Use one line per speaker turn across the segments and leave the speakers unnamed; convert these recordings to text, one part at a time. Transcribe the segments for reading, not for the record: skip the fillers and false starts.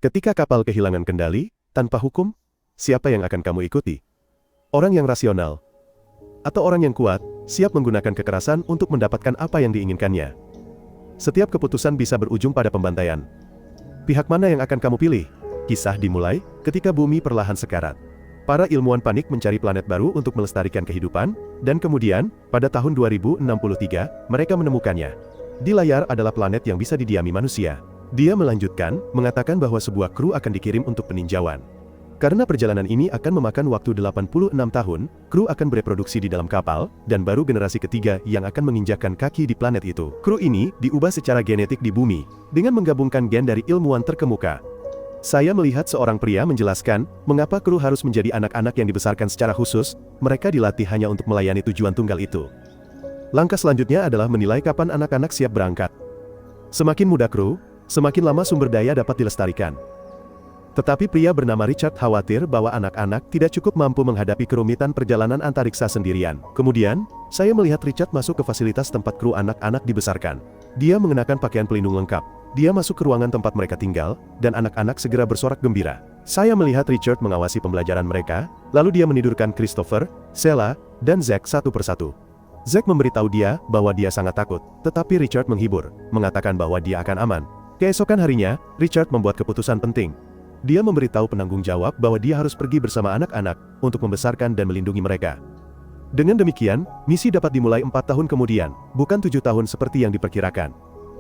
Ketika kapal kehilangan kendali, tanpa hukum, siapa yang akan kamu ikuti? Orang yang rasional? Atau orang yang kuat, siap menggunakan kekerasan untuk mendapatkan apa yang diinginkannya? Setiap keputusan bisa berujung pada pembantaian. Pihak mana yang akan kamu pilih? Kisah dimulai ketika bumi perlahan sekarat. Para ilmuwan panik mencari planet baru untuk melestarikan kehidupan, dan kemudian, pada tahun 2063, mereka menemukannya. Di layar adalah planet yang bisa didiami manusia. Dia melanjutkan, mengatakan bahwa sebuah kru akan dikirim untuk peninjauan. Karena perjalanan ini akan memakan waktu 86 tahun, kru akan bereproduksi di dalam kapal, dan baru generasi ketiga yang akan menginjakkan kaki di planet itu. Kru ini diubah secara genetik di bumi, dengan menggabungkan gen dari ilmuwan terkemuka. Saya melihat seorang pria menjelaskan, mengapa kru harus menjadi anak-anak yang dibesarkan secara khusus, mereka dilatih hanya untuk melayani tujuan tunggal itu. Langkah selanjutnya adalah menilai kapan anak-anak siap berangkat. Semakin muda kru, semakin lama sumber daya dapat dilestarikan. Tetapi pria bernama Richard khawatir bahwa anak-anak tidak cukup mampu menghadapi kerumitan perjalanan antariksa sendirian. Kemudian, saya melihat Richard masuk ke fasilitas tempat kru anak-anak dibesarkan. Dia mengenakan pakaian pelindung lengkap. Dia masuk ke ruangan tempat mereka tinggal, dan anak-anak segera bersorak gembira. Saya melihat Richard mengawasi pembelajaran mereka, lalu dia menidurkan Christopher, Sheila, dan Zack satu persatu. Zack memberitahu dia bahwa dia sangat takut, tetapi Richard menghibur, mengatakan bahwa dia akan aman. Keesokan harinya, Richard membuat keputusan penting. Dia memberitahu penanggung jawab bahwa dia harus pergi bersama anak-anak untuk membesarkan dan melindungi mereka. Dengan demikian, misi dapat dimulai 4 tahun kemudian, bukan 7 tahun seperti yang diperkirakan.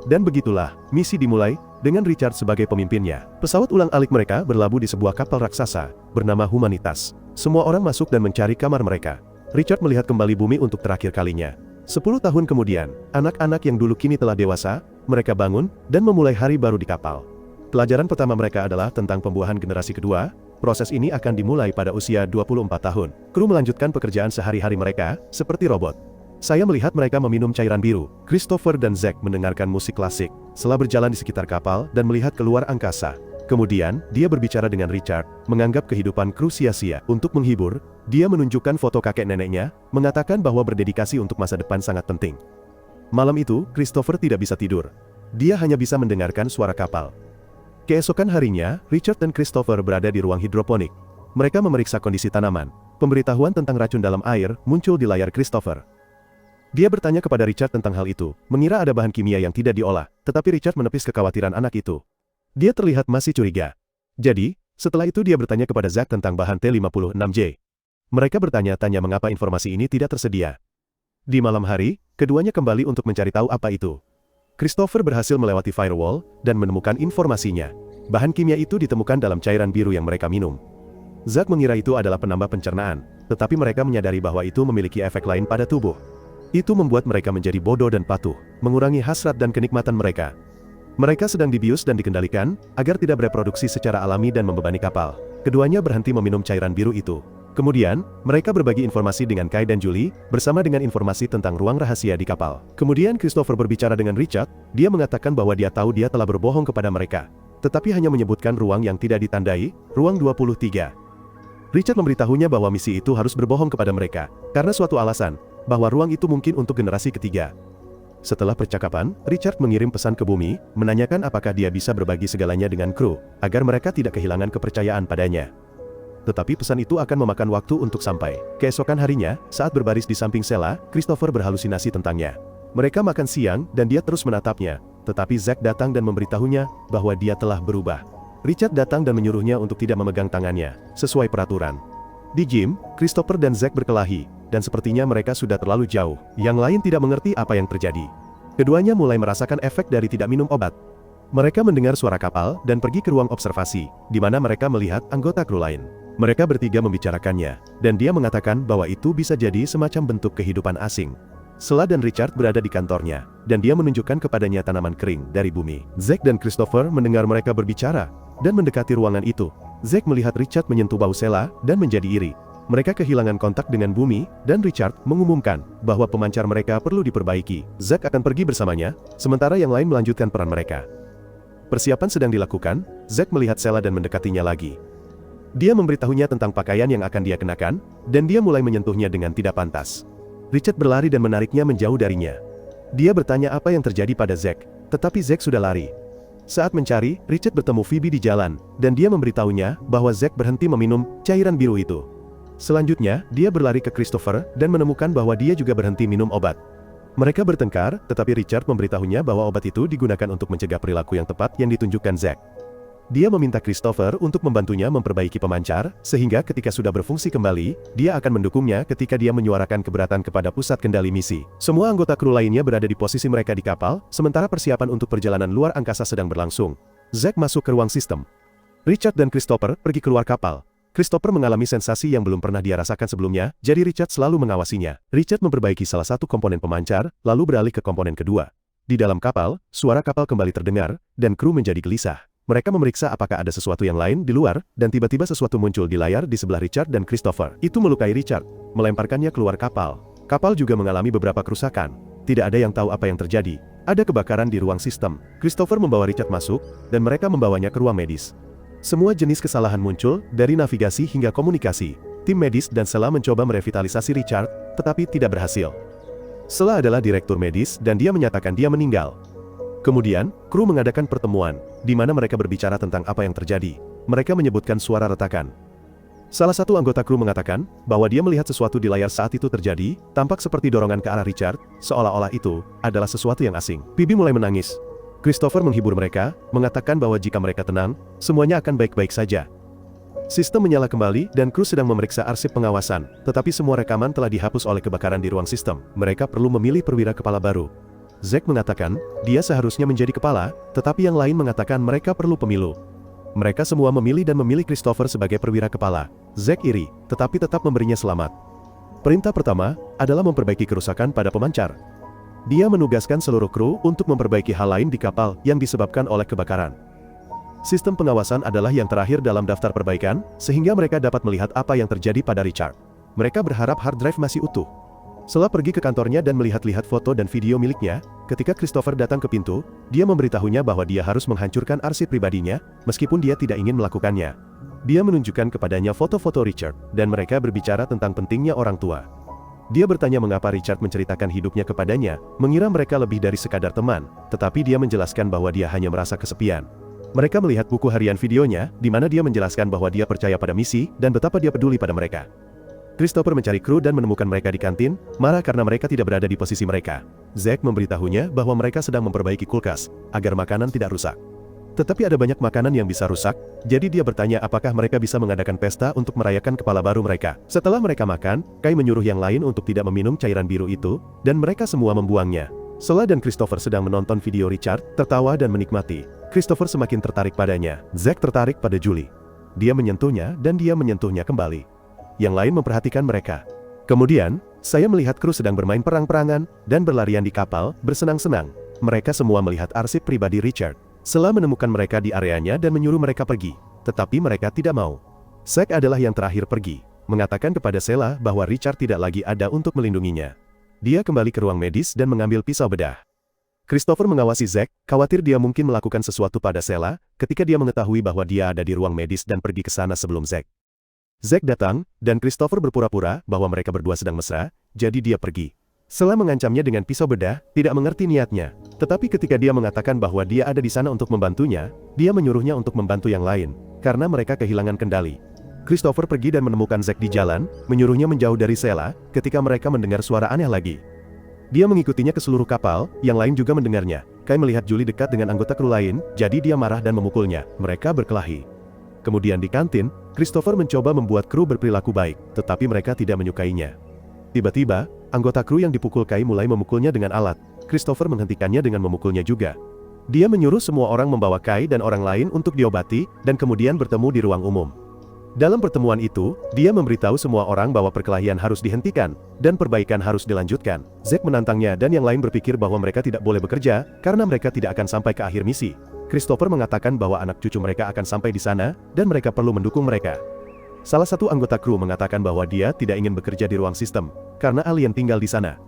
Dan begitulah, misi dimulai, dengan Richard sebagai pemimpinnya. Pesawat ulang-alik mereka berlabuh di sebuah kapal raksasa, bernama Humanitas. Semua orang masuk dan mencari kamar mereka. Richard melihat kembali bumi untuk terakhir kalinya. 10 tahun kemudian, anak-anak yang dulu kini telah dewasa, mereka bangun, dan memulai hari baru di kapal. Pelajaran pertama mereka adalah tentang pembuahan generasi kedua. Proses ini akan dimulai pada usia 24 tahun. Kru melanjutkan pekerjaan sehari-hari mereka, seperti robot. Saya melihat mereka meminum cairan biru. Christopher dan Zack mendengarkan musik klasik, setelah berjalan di sekitar kapal dan melihat keluar angkasa. Kemudian, dia berbicara dengan Richard, menganggap kehidupan kru sia-sia. Untuk menghibur, dia menunjukkan foto kakek neneknya, mengatakan bahwa berdedikasi untuk masa depan sangat penting. Malam itu, Christopher tidak bisa tidur. Dia hanya bisa mendengarkan suara kapal. Keesokan harinya, Richard dan Christopher berada di ruang hidroponik. Mereka memeriksa kondisi tanaman. Pemberitahuan tentang racun dalam air muncul di layar Christopher. Dia bertanya kepada Richard tentang hal itu, mengira ada bahan kimia yang tidak diolah, tetapi Richard menepis kekhawatiran anak itu. Dia terlihat masih curiga. Jadi, setelah itu dia bertanya kepada Zack tentang bahan T56J. Mereka bertanya-tanya mengapa informasi ini tidak tersedia. Di malam hari, keduanya kembali untuk mencari tahu apa itu. Christopher berhasil melewati firewall, dan menemukan informasinya. Bahan kimia itu ditemukan dalam cairan biru yang mereka minum. Zack mengira itu adalah penambah pencernaan, tetapi mereka menyadari bahwa itu memiliki efek lain pada tubuh. Itu membuat mereka menjadi bodoh dan patuh, mengurangi hasrat dan kenikmatan mereka. Mereka sedang dibius dan dikendalikan, agar tidak bereproduksi secara alami dan membebani kapal. Keduanya berhenti meminum cairan biru itu. Kemudian, mereka berbagi informasi dengan Kai dan Julie, bersama dengan informasi tentang ruang rahasia di kapal. Kemudian Christopher berbicara dengan Richard, dia mengatakan bahwa dia tahu dia telah berbohong kepada mereka. Tetapi hanya menyebutkan ruang yang tidak ditandai, ruang 23. Richard memberitahunya bahwa misi itu harus berbohong kepada mereka, karena suatu alasan, bahwa ruang itu mungkin untuk generasi ketiga. Setelah percakapan, Richard mengirim pesan ke bumi, menanyakan apakah dia bisa berbagi segalanya dengan kru, agar mereka tidak kehilangan kepercayaan padanya. Tetapi pesan itu akan memakan waktu untuk sampai. Keesokan harinya, saat berbaris di samping Sheila, Christopher berhalusinasi tentangnya. Mereka makan siang, dan dia terus menatapnya. Tetapi Zack datang dan memberitahunya, bahwa dia telah berubah. Richard datang dan menyuruhnya untuk tidak memegang tangannya, sesuai peraturan. Di gym, Christopher dan Zack berkelahi, dan sepertinya mereka sudah terlalu jauh. Yang lain tidak mengerti apa yang terjadi. Keduanya mulai merasakan efek dari tidak minum obat. Mereka mendengar suara kapal, dan pergi ke ruang observasi, di mana mereka melihat anggota kru lain. Mereka bertiga membicarakannya, dan dia mengatakan bahwa itu bisa jadi semacam bentuk kehidupan asing. Sheila dan Richard berada di kantornya, dan dia menunjukkan kepadanya tanaman kering dari bumi. Zack dan Christopher mendengar mereka berbicara, dan mendekati ruangan itu. Zack melihat Richard menyentuh bau Sheila, dan menjadi iri. Mereka kehilangan kontak dengan bumi, dan Richard mengumumkan bahwa pemancar mereka perlu diperbaiki. Zack akan pergi bersamanya, sementara yang lain melanjutkan peran mereka. Persiapan sedang dilakukan, Zack melihat Sheila dan mendekatinya lagi. Dia memberitahunya tentang pakaian yang akan dia kenakan, dan dia mulai menyentuhnya dengan tidak pantas. Richard berlari dan menariknya menjauh darinya. Dia bertanya apa yang terjadi pada Zack, tetapi Zack sudah lari. Saat mencari, Richard bertemu Phoebe di jalan, dan dia memberitahunya bahwa Zack berhenti meminum cairan biru itu. Selanjutnya, dia berlari ke Christopher dan menemukan bahwa dia juga berhenti minum obat. Mereka bertengkar, tetapi Richard memberitahunya bahwa obat itu digunakan untuk mencegah perilaku yang tepat yang ditunjukkan Zack. Dia meminta Christopher untuk membantunya memperbaiki pemancar, sehingga ketika sudah berfungsi kembali, dia akan mendukungnya ketika dia menyuarakan keberatan kepada pusat kendali misi. Semua anggota kru lainnya berada di posisi mereka di kapal, sementara persiapan untuk perjalanan luar angkasa sedang berlangsung. Zack masuk ke ruang sistem. Richard dan Christopher pergi keluar kapal. Christopher mengalami sensasi yang belum pernah dia rasakan sebelumnya, jadi Richard selalu mengawasinya. Richard memperbaiki salah satu komponen pemancar, lalu beralih ke komponen kedua. Di dalam kapal, suara kapal kembali terdengar, dan kru menjadi gelisah. Mereka memeriksa apakah ada sesuatu yang lain di luar, dan tiba-tiba sesuatu muncul di layar di sebelah Richard dan Christopher. Itu melukai Richard, melemparkannya keluar kapal. Kapal juga mengalami beberapa kerusakan. Tidak ada yang tahu apa yang terjadi. Ada kebakaran di ruang sistem. Christopher membawa Richard masuk, dan mereka membawanya ke ruang medis. Semua jenis kesalahan muncul, dari navigasi hingga komunikasi. Tim medis dan Sela mencoba merevitalisasi Richard, tetapi tidak berhasil. Sela adalah direktur medis, dan dia menyatakan dia meninggal. Kemudian, kru mengadakan pertemuan, di mana mereka berbicara tentang apa yang terjadi. Mereka menyebutkan suara retakan. Salah satu anggota kru mengatakan bahwa dia melihat sesuatu di layar saat itu terjadi, tampak seperti dorongan ke arah Richard, seolah-olah itu adalah sesuatu yang asing. Phoebe mulai menangis. Christopher menghibur mereka, mengatakan bahwa jika mereka tenang, semuanya akan baik-baik saja. Sistem menyala kembali dan kru sedang memeriksa arsip pengawasan, tetapi semua rekaman telah dihapus oleh kebakaran di ruang sistem. Mereka perlu memilih perwira kepala baru. Zack mengatakan, dia seharusnya menjadi kepala, tetapi yang lain mengatakan mereka perlu pemilu. Mereka semua memilih dan memilih Christopher sebagai perwira kepala. Zack iri, tetapi tetap memberinya selamat. Perintah pertama adalah memperbaiki kerusakan pada pemancar. Dia menugaskan seluruh kru untuk memperbaiki hal lain di kapal yang disebabkan oleh kebakaran. Sistem pengawasan adalah yang terakhir dalam daftar perbaikan, sehingga mereka dapat melihat apa yang terjadi pada Richard. Mereka berharap hard drive masih utuh. Setelah pergi ke kantornya dan melihat-lihat foto dan video miliknya, ketika Christopher datang ke pintu, dia memberitahunya bahwa dia harus menghancurkan arsip pribadinya, meskipun dia tidak ingin melakukannya. Dia menunjukkan kepadanya foto-foto Richard, dan mereka berbicara tentang pentingnya orang tua. Dia bertanya mengapa Richard menceritakan hidupnya kepadanya, mengira mereka lebih dari sekadar teman, tetapi dia menjelaskan bahwa dia hanya merasa kesepian. Mereka melihat buku harian videonya, di mana dia menjelaskan bahwa dia percaya pada misi, dan betapa dia peduli pada mereka. Christopher mencari kru dan menemukan mereka di kantin, marah karena mereka tidak berada di posisi mereka. Zack memberitahunya bahwa mereka sedang memperbaiki kulkas, agar makanan tidak rusak. Tetapi ada banyak makanan yang bisa rusak, jadi dia bertanya apakah mereka bisa mengadakan pesta untuk merayakan kepala baru mereka. Setelah mereka makan, Kai menyuruh yang lain untuk tidak meminum cairan biru itu, dan mereka semua membuangnya. Sela dan Christopher sedang menonton video Richard, tertawa dan menikmati. Christopher semakin tertarik padanya. Zack tertarik pada Julie. Dia menyentuhnya dan dia menyentuhnya kembali. Yang lain memperhatikan mereka. Kemudian, saya melihat kru sedang bermain perang-perangan, dan berlarian di kapal, bersenang-senang. Mereka semua melihat arsip pribadi Richard. Sela menemukan mereka di areanya dan menyuruh mereka pergi. Tetapi mereka tidak mau. Zack adalah yang terakhir pergi, mengatakan kepada Sela bahwa Richard tidak lagi ada untuk melindunginya. Dia kembali ke ruang medis dan mengambil pisau bedah. Christopher mengawasi Zack, khawatir dia mungkin melakukan sesuatu pada Sela, ketika dia mengetahui bahwa dia ada di ruang medis dan pergi ke sana sebelum Zack. Zack datang, dan Christopher berpura-pura bahwa mereka berdua sedang mesra, jadi dia pergi. Sela mengancamnya dengan pisau bedah, tidak mengerti niatnya. Tetapi ketika dia mengatakan bahwa dia ada di sana untuk membantunya, dia menyuruhnya untuk membantu yang lain, karena mereka kehilangan kendali. Christopher pergi dan menemukan Zack di jalan, menyuruhnya menjauh dari Sela, ketika mereka mendengar suara aneh lagi. Dia mengikutinya ke seluruh kapal, yang lain juga mendengarnya. Kai melihat Julie dekat dengan anggota kru lain, jadi dia marah dan memukulnya. Mereka berkelahi. Kemudian di kantin, Christopher mencoba membuat kru berperilaku baik, tetapi mereka tidak menyukainya. Tiba-tiba, anggota kru yang dipukul Kai mulai memukulnya dengan alat. Christopher menghentikannya dengan memukulnya juga. Dia menyuruh semua orang membawa Kai dan orang lain untuk diobati, dan kemudian bertemu di ruang umum. Dalam pertemuan itu, dia memberitahu semua orang bahwa perkelahian harus dihentikan, dan perbaikan harus dilanjutkan. Zack menantangnya dan yang lain berpikir bahwa mereka tidak boleh bekerja, karena mereka tidak akan sampai ke akhir misi. Christopher mengatakan bahwa anak cucu mereka akan sampai di sana, dan mereka perlu mendukung mereka. Salah satu anggota kru mengatakan bahwa dia tidak ingin bekerja di ruang sistem, karena alien tinggal di sana.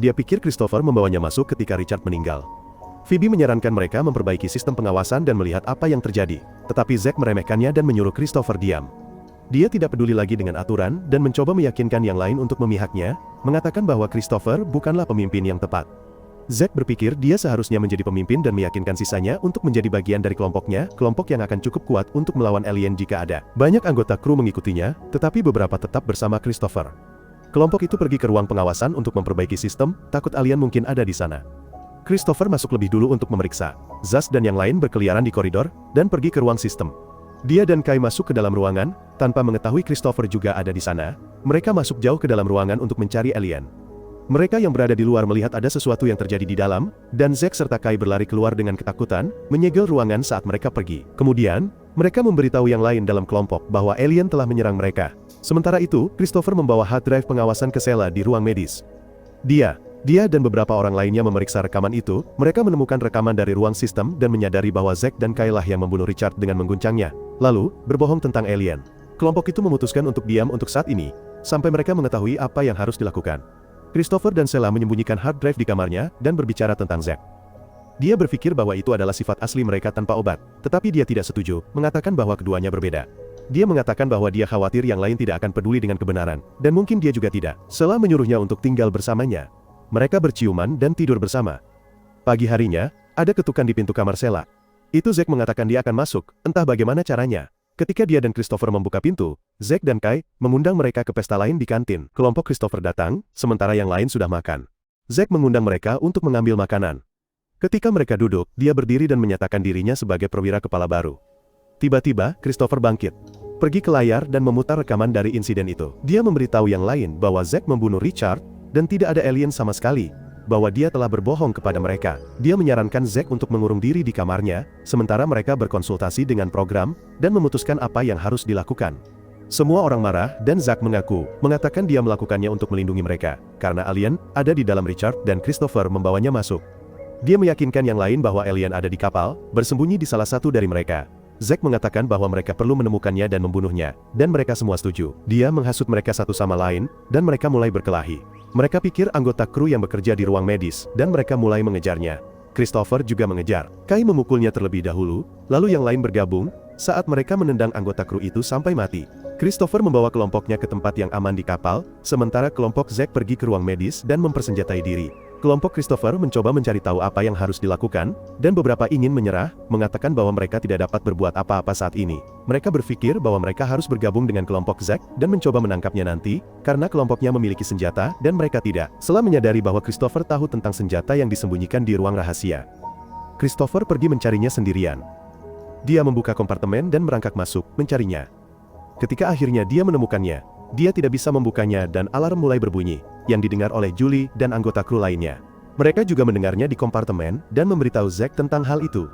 Dia pikir Christopher membawanya masuk ketika Richard meninggal. Phoebe menyarankan mereka memperbaiki sistem pengawasan dan melihat apa yang terjadi, tetapi Zack meremehkannya dan menyuruh Christopher diam. Dia tidak peduli lagi dengan aturan, dan mencoba meyakinkan yang lain untuk memihaknya, mengatakan bahwa Christopher bukanlah pemimpin yang tepat. Zack berpikir dia seharusnya menjadi pemimpin dan meyakinkan sisanya untuk menjadi bagian dari kelompoknya, kelompok yang akan cukup kuat untuk melawan alien jika ada. Banyak anggota kru mengikutinya, tetapi beberapa tetap bersama Christopher. Kelompok itu pergi ke ruang pengawasan untuk memperbaiki sistem, takut alien mungkin ada di sana. Christopher masuk lebih dulu untuk memeriksa. Zaz dan yang lain berkeliaran di koridor, dan pergi ke ruang sistem. Dia dan Kai masuk ke dalam ruangan, tanpa mengetahui Christopher juga ada di sana. Mereka masuk jauh ke dalam ruangan untuk mencari alien. Mereka yang berada di luar melihat ada sesuatu yang terjadi di dalam, dan Zack serta Kai berlari keluar dengan ketakutan, menyegel ruangan saat mereka pergi. Kemudian, mereka memberitahu yang lain dalam kelompok bahwa alien telah menyerang mereka. Sementara itu, Christopher membawa hard drive pengawasan ke Sheila di ruang medis. Dia dan beberapa orang lainnya memeriksa rekaman itu. Mereka menemukan rekaman dari ruang sistem dan menyadari bahwa Zack dan Kai lah yang membunuh Richard dengan mengguncangnya, lalu berbohong tentang alien. Kelompok itu memutuskan untuk diam untuk saat ini, sampai mereka mengetahui apa yang harus dilakukan. Christopher dan Sheila menyembunyikan hard drive di kamarnya dan berbicara tentang Zack. Dia berpikir bahwa itu adalah sifat asli mereka tanpa obat, tetapi dia tidak setuju, mengatakan bahwa keduanya berbeda. Dia mengatakan bahwa dia khawatir yang lain tidak akan peduli dengan kebenaran, dan mungkin dia juga tidak. Sheila menyuruhnya untuk tinggal bersamanya. Mereka berciuman dan tidur bersama. Pagi harinya, ada ketukan di pintu kamar Sheila. Itu Zack mengatakan dia akan masuk, entah bagaimana caranya. Ketika dia dan Christopher membuka pintu, Zack dan Kai mengundang mereka ke pesta lain di kantin. Kelompok Christopher datang, sementara yang lain sudah makan. Zack mengundang mereka untuk mengambil makanan. Ketika mereka duduk, dia berdiri dan menyatakan dirinya sebagai perwira kepala baru. Tiba-tiba, Christopher bangkit, pergi ke layar dan memutar rekaman dari insiden itu. Dia memberitahu yang lain bahwa Zack membunuh Richard, dan tidak ada alien sama sekali, bahwa dia telah berbohong kepada mereka. Dia menyarankan Zack untuk mengurung diri di kamarnya, sementara mereka berkonsultasi dengan program, dan memutuskan apa yang harus dilakukan. Semua orang marah, dan Zack mengatakan dia melakukannya untuk melindungi mereka, karena alien ada di dalam Richard dan Christopher membawanya masuk. Dia meyakinkan yang lain bahwa alien ada di kapal, bersembunyi di salah satu dari mereka. Zack mengatakan bahwa mereka perlu menemukannya dan membunuhnya, dan mereka semua setuju. Dia menghasut mereka satu sama lain, dan mereka mulai berkelahi. Mereka pikir anggota kru yang bekerja di ruang medis, dan mereka mulai mengejarnya. Christopher juga mengejar. Kai memukulnya terlebih dahulu, lalu yang lain bergabung, saat mereka menendang anggota kru itu sampai mati. Christopher membawa kelompoknya ke tempat yang aman di kapal, sementara kelompok Zack pergi ke ruang medis dan mempersenjatai diri. Kelompok Christopher mencoba mencari tahu apa yang harus dilakukan, dan beberapa ingin menyerah, mengatakan bahwa mereka tidak dapat berbuat apa-apa saat ini. Mereka berpikir bahwa mereka harus bergabung dengan kelompok Zack, dan mencoba menangkapnya nanti, karena kelompoknya memiliki senjata, dan mereka tidak. Setelah menyadari bahwa Christopher tahu tentang senjata yang disembunyikan di ruang rahasia, Christopher pergi mencarinya sendirian. Dia membuka kompartemen dan merangkak masuk, mencarinya. Ketika akhirnya dia menemukannya, dia tidak bisa membukanya dan alarm mulai berbunyi, yang didengar oleh Julie dan anggota kru lainnya. Mereka juga mendengarnya di kompartemen dan memberitahu Zack tentang hal itu.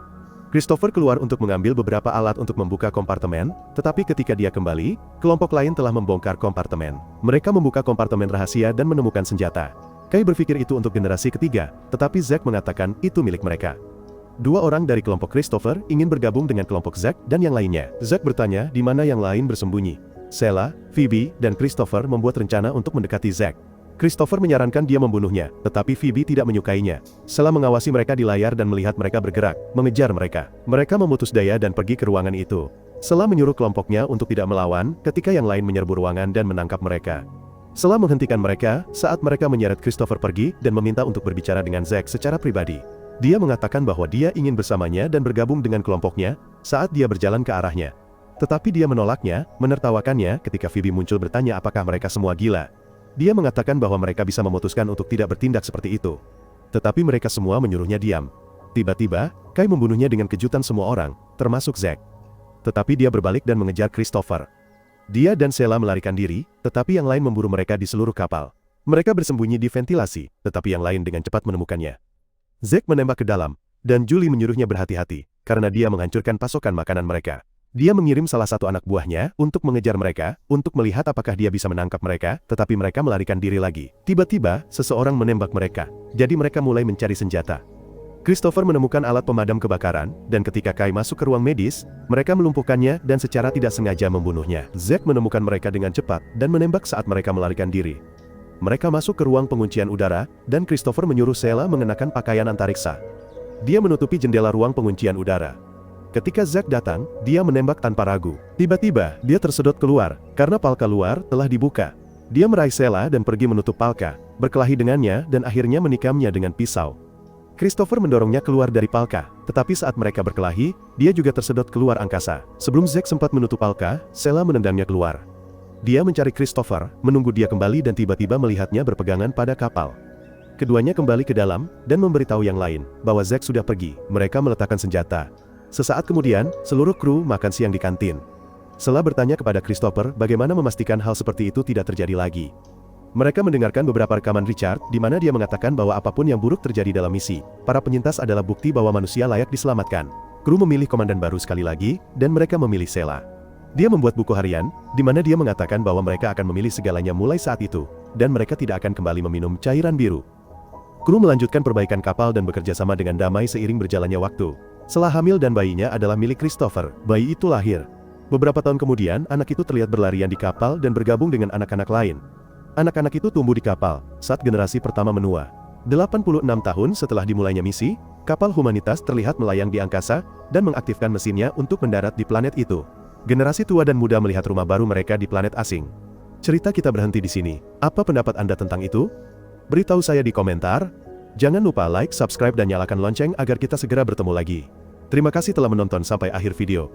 Christopher keluar untuk mengambil beberapa alat untuk membuka kompartemen, tetapi ketika dia kembali, kelompok lain telah membongkar kompartemen. Mereka membuka kompartemen rahasia dan menemukan senjata. Kai berpikir itu untuk generasi ketiga, tetapi Zack mengatakan itu milik mereka. Dua orang dari kelompok Christopher ingin bergabung dengan kelompok Zack dan yang lainnya. Zack bertanya di mana yang lain bersembunyi. Sheila, Phoebe, dan Christopher membuat rencana untuk mendekati Zack. Christopher menyarankan dia membunuhnya, tetapi Phoebe tidak menyukainya. Sheila mengawasi mereka di layar dan melihat mereka bergerak, mengejar mereka. Mereka memutus daya dan pergi ke ruangan itu. Sheila menyuruh kelompoknya untuk tidak melawan ketika yang lain menyerbu ruangan dan menangkap mereka. Sheila menghentikan mereka saat mereka menyeret Christopher pergi dan meminta untuk berbicara dengan Zack secara pribadi. Dia mengatakan bahwa dia ingin bersamanya dan bergabung dengan kelompoknya saat dia berjalan ke arahnya. Tetapi dia menolaknya, menertawakannya ketika Phoebe muncul bertanya apakah mereka semua gila. Dia mengatakan bahwa mereka bisa memutuskan untuk tidak bertindak seperti itu. Tetapi mereka semua menyuruhnya diam. Tiba-tiba, Kai membunuhnya dengan kejutan semua orang, termasuk Zack. Tetapi dia berbalik dan mengejar Christopher. Dia dan Sheila melarikan diri, tetapi yang lain memburu mereka di seluruh kapal. Mereka bersembunyi di ventilasi, tetapi yang lain dengan cepat menemukannya. Zack menembak ke dalam, dan Julie menyuruhnya berhati-hati, karena dia menghancurkan pasokan makanan mereka. Dia mengirim salah satu anak buahnya untuk mengejar mereka, untuk melihat apakah dia bisa menangkap mereka, tetapi mereka melarikan diri lagi. Tiba-tiba, seseorang menembak mereka, jadi mereka mulai mencari senjata. Christopher menemukan alat pemadam kebakaran, dan ketika Kai masuk ke ruang medis, mereka melumpuhkannya dan secara tidak sengaja membunuhnya. Zack menemukan mereka dengan cepat, dan menembak saat mereka melarikan diri. Mereka masuk ke ruang penguncian udara, dan Christopher menyuruh Sheila mengenakan pakaian antariksa. Dia menutupi jendela ruang penguncian udara. Ketika Zack datang, dia menembak tanpa ragu. Tiba-tiba, dia tersedot keluar, karena palka luar telah dibuka. Dia meraih Sheila dan pergi menutup palka, berkelahi dengannya dan akhirnya menikamnya dengan pisau. Christopher mendorongnya keluar dari Palka, tetapi saat mereka berkelahi, dia juga tersedot keluar angkasa. Sebelum Zack sempat menutup Palka, Sheila menendangnya keluar. Dia mencari Christopher, menunggu dia kembali dan tiba-tiba melihatnya berpegangan pada kapal. Keduanya kembali ke dalam, dan memberitahu yang lain, bahwa Zack sudah pergi. Mereka meletakkan senjata. Sesaat kemudian, seluruh kru makan siang di kantin. Sheila bertanya kepada Christopher bagaimana memastikan hal seperti itu tidak terjadi lagi. Mereka mendengarkan beberapa rekaman Richard, di mana dia mengatakan bahwa apapun yang buruk terjadi dalam misi, para penyintas adalah bukti bahwa manusia layak diselamatkan. Kru memilih komandan baru sekali lagi, dan mereka memilih Sheila. Dia membuat buku harian, di mana dia mengatakan bahwa mereka akan memilih segalanya mulai saat itu, dan mereka tidak akan kembali meminum cairan biru. Kru melanjutkan perbaikan kapal dan bekerja sama dengan damai seiring berjalannya waktu. Sheila hamil dan bayinya adalah milik Christopher. Bayi itu lahir. Beberapa tahun kemudian, anak itu terlihat berlarian di kapal dan bergabung dengan anak-anak lain. Anak-anak itu tumbuh di kapal, saat generasi pertama menua. 86 tahun setelah dimulainya misi, kapal humanitas terlihat melayang di angkasa, dan mengaktifkan mesinnya untuk mendarat di planet itu. Generasi tua dan muda melihat rumah baru mereka di planet asing. Cerita kita berhenti di sini. Apa pendapat Anda tentang itu? Beritahu saya di komentar. Jangan lupa like, subscribe dan nyalakan lonceng agar kita segera bertemu lagi. Terima kasih telah menonton sampai akhir video.